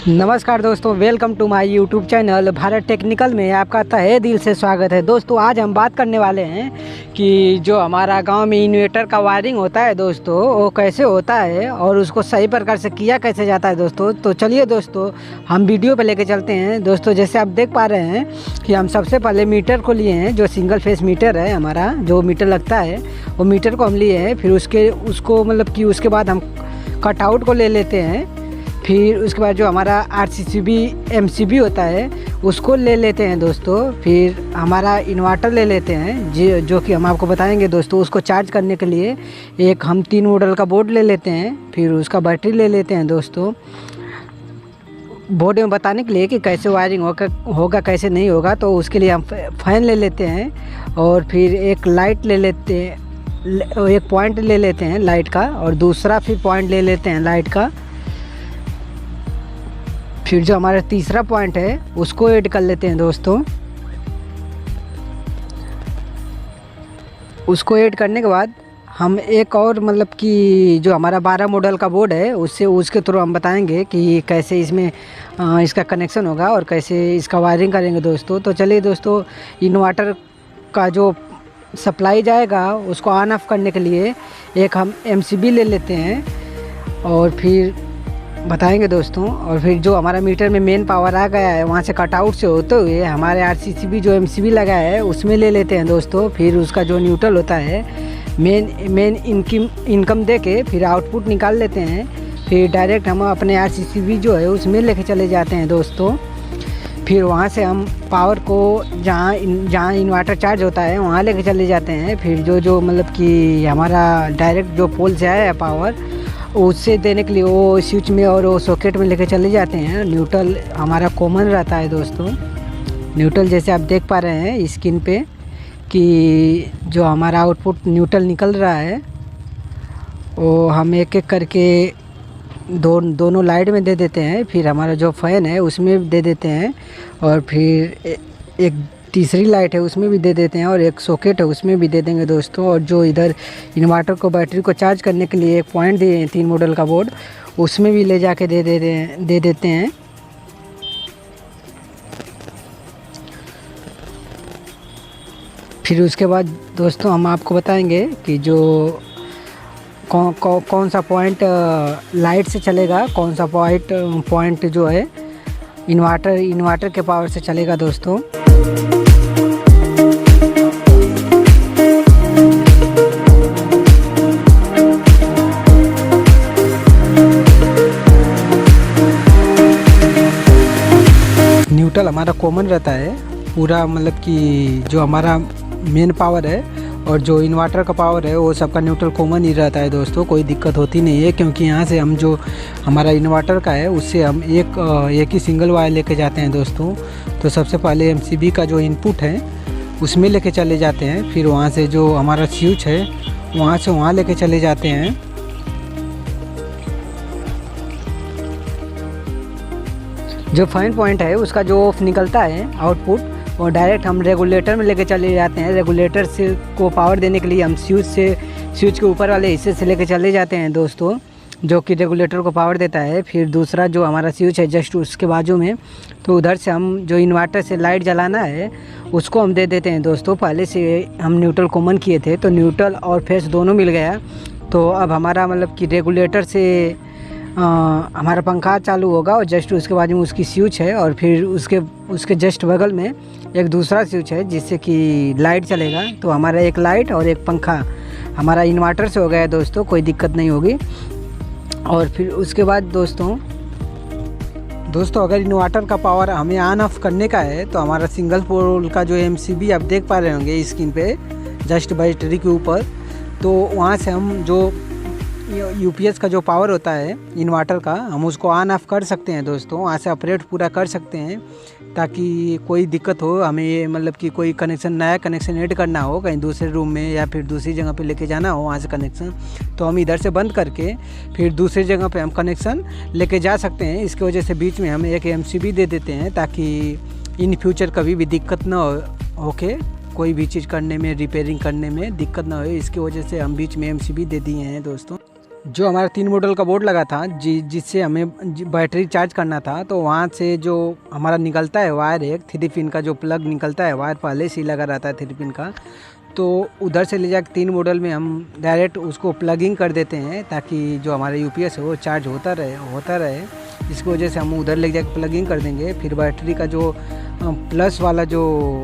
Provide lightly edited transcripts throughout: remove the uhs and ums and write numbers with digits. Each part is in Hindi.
नमस्कार दोस्तों, welcome to my YouTube channel Bharat Technical में आपका तहे दिल से स्वागत है। दोस्तों आज हम बात करने वाले हैं कि जो हमारा गांव में इन्वर्टर का वायरिंग होता है दोस्तों, वो कैसे होता है और उसको सही प्रकार से किया कैसे जाता है दोस्तों। तो चलिए दोस्तों हम वीडियो पे लेके चलते हैं। दोस्तों जैसे आप देख पा रहे हैं कि हम सबसे पहले मीटर को लिए हैं, जो सिंगल फेस मीटर है हमारा, जो मीटर लगता है वो मीटर को हम लिए हैं। फिर उसके बाद हम कटआउट को ले लेते हैं। फिर उसके बाद जो हमारा RCCB MCB होता है उसको ले लेते हैं दोस्तों। फिर हमारा इन्वर्टर ले लेते हैं जो कि हम आपको बताएंगे दोस्तों। उसको चार्ज करने के लिए एक हम 3 मॉडल का बोर्ड ले लेते हैं। फिर उसका बैटरी ले लेते हैं दोस्तों, बोर्ड में बताने के लिए कि कैसे वायरिंग होगा कैसे नहीं होगा। तो उसके लिए हम फैन ले लेते हैं और फिर एक लाइट ले लेते हैं, एक पॉइंट ले लेते हैं लाइट का, और दूसरा फिर पॉइंट ले लेते हैं लाइट का। फिर जो हमारा तीसरा पॉइंट है उसको ऐड कर लेते हैं दोस्तों। उसको ऐड करने के बाद हम एक और कि जो हमारा 12 मॉडल का बोर्ड है उसके थ्रू हम बताएंगे कि कैसे इसमें इसका कनेक्शन होगा और कैसे इसका वायरिंग करेंगे दोस्तों। तो चलिए दोस्तों, इन्वर्टर का जो सप्लाई जाएगा उसको ऑन ऑफ करने के लिए एक हम MCB ले लेते हैं और फिर बताएंगे दोस्तों। और फिर जो हमारा मीटर में मेन पावर आ गया है वहाँ से कटआउट से होते हुए हमारे RCCB जो MCB लगा है उसमें ले लेते हैं दोस्तों। फिर उसका जो न्यूट्रल होता है मेन इनकम दे के फिर आउटपुट निकाल लेते हैं। फिर डायरेक्ट हम अपने RCCB जो है उसमें लेके चले जाते हैं दोस्तों। फिर वहाँ से हम पावर को जहाँ इन्वर्टर चार्ज होता है वहाँ लेके चले जाते हैं। फिर जो कि हमारा डायरेक्ट जो पोल से आया है पावर उससे देने के लिए वो स्विच में और वो सॉकेट में लेके चले जाते हैं। न्यूट्रल हमारा कॉमन रहता है दोस्तों। न्यूट्रल जैसे आप देख पा रहे हैं स्क्रीन पे कि जो हमारा आउटपुट न्यूट्रल निकल रहा है वो हम एक एक करके दोनों लाइट में दे देते हैं। फिर हमारा जो फैन है उसमें दे देते हैं और फिर एक तीसरी लाइट है उसमें भी दे देते हैं और एक सॉकेट है उसमें भी दे देंगे दोस्तों। और जो इधर इन्वर्टर को बैटरी को चार्ज करने के लिए एक पॉइंट दिए हैं 3 मॉडल का बोर्ड, उसमें भी ले जाके दे देते हैं। फिर उसके बाद दोस्तों हम आपको बताएंगे कि जो कौन सा पॉइंट लाइट से चलेगा, कौन सा पॉइंट जो है इन्वर्टर के पावर से चलेगा दोस्तों। न्यूट्रल हमारा कॉमन रहता है पूरा, कि जो हमारा मेन पावर है और जो इन्वर्टर का पावर है वो सबका न्यूट्रल कॉमन ही रहता है दोस्तों। कोई दिक्कत होती नहीं है, क्योंकि यहाँ से हम जो हमारा इन्वर्टर का है उससे हम एक ही सिंगल वायर लेके जाते हैं दोस्तों। तो सबसे पहले MCB का जो इनपुट है उसमें लेके चले जाते हैं। फिर वहाँ से जो हमारा स्विच है वहाँ से वहाँ लेके चले जाते हैं। जो फैन पॉइंट है उसका जो ऑफ निकलता है आउटपुट, और डायरेक्ट हम रेगुलेटर में लेके चले जाते हैं। रेगुलेटर से को पावर देने के लिए हम स्विच के ऊपर वाले हिस्से से लेके चले जाते हैं दोस्तों, जो कि रेगुलेटर को पावर देता है। फिर दूसरा जो हमारा स्विच है जस्ट उसके बाजू में, तो उधर से हम जो इन्वर्टर से लाइट जलाना है उसको हम दे देते हैं दोस्तों। पहले से हम न्यूट्रल कॉमन किए थे तो न्यूट्रल और फेस दोनों मिल गया। तो अब हमारा कि रेगुलेटर से हमारा पंखा चालू होगा और जस्ट उसके बाद में उसकी स्विच है, और फिर उसके जस्ट बगल में एक दूसरा स्विच है जिससे कि लाइट चलेगा। तो हमारा एक लाइट और एक पंखा हमारा इन्वर्टर से हो गया है दोस्तों, कोई दिक्कत नहीं होगी। और फिर उसके बाद दोस्तों अगर इन्वर्टर का पावर हमें ऑन ऑफ करने का है तो हमारा सिंगल पोल का जो MCB आप देख पा रहे होंगे स्क्रीन पे जस्ट बैटरी के ऊपर, तो वहाँ से हम जो UPS का जो पावर होता है इन्वर्टर का हम उसको ऑन ऑफ कर सकते हैं दोस्तों। वहाँ से ऑपरेट पूरा कर सकते हैं ताकि कोई दिक्कत हो हमें कि कोई नया कनेक्शन ऐड करना हो कहीं दूसरे रूम में या फिर दूसरी जगह पे लेके जाना हो वहाँ से कनेक्शन, तो हम इधर से बंद करके फिर दूसरी जगह पे हम कनेक्शन लेके जा सकते हैं। इसकी वजह से बीच में हम एक MCB दे देते हैं ताकि इन फ्यूचर कभी भी दिक्कत ना होके कोई भी चीज़ करने में, रिपेयरिंग करने में दिक्कत ना हो, इसकी वजह से हम बीच में MCB दे दिए हैं दोस्तों। जो हमारा 3 मॉडल का बोर्ड लगा था जिससे हमें बैटरी चार्ज करना था, तो वहाँ से जो हमारा निकलता है वायर, एक 3 पिन का जो प्लग निकलता है वायर पहले से ही लगा रहता है 3 पिन का, तो उधर से ले जाकर 3 मॉडल में हम डायरेक्ट उसको प्लगिंग कर देते हैं ताकि जो हमारा UPS है वो चार्ज होता रहे। इसकी वजह से हम उधर ले जाकर प्लगिंग कर देंगे। फिर बैटरी का जो प्लस वाला जो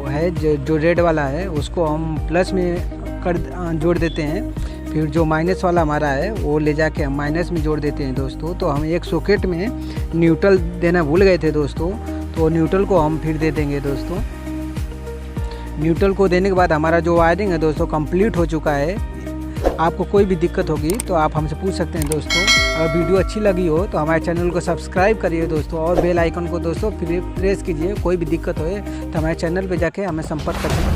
है, जो रेड वाला है, उसको हम प्लस में जोड़ देते हैं। फिर जो माइनस वाला हमारा है वो ले जाके हम माइनस में जोड़ देते हैं दोस्तों। तो हम एक सॉकेट में न्यूट्रल देना भूल गए थे दोस्तों, तो न्यूट्रल को हम फिर दे देंगे दोस्तों। न्यूट्रल को देने के बाद हमारा जो वायरिंग है दोस्तों कंप्लीट हो चुका है। आपको कोई भी दिक्कत होगी तो आप हमसे पूछ सकते हैं दोस्तों। अगर वीडियो अच्छी लगी हो तो हमारे चैनल को सब्सक्राइब करिए दोस्तों, और बेल आइकन को दोस्तों प्रेस कीजिए। कोई भी दिक्कत हो तो हमारे चैनल पे जाके हमें संपर्क कर सकते हैं।